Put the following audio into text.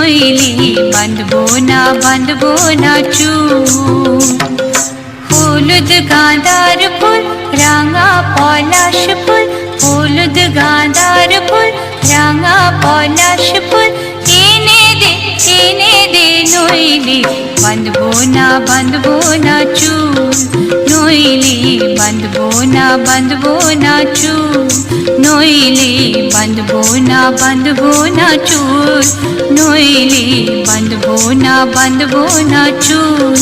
নইলে বাঁধবো না চুল। হলুদ গাঁদার ফুল রাঙা পলাশ ফুল, হলুদ গাঁদার ফুল রাঙা পলাশ ফুল এনে দে নইলে বাঁধবো না চুল। নইলে বাঁধবো না চুল। নইলে বাঁধবো না চুল। নইলে বাঁধবো না চুল।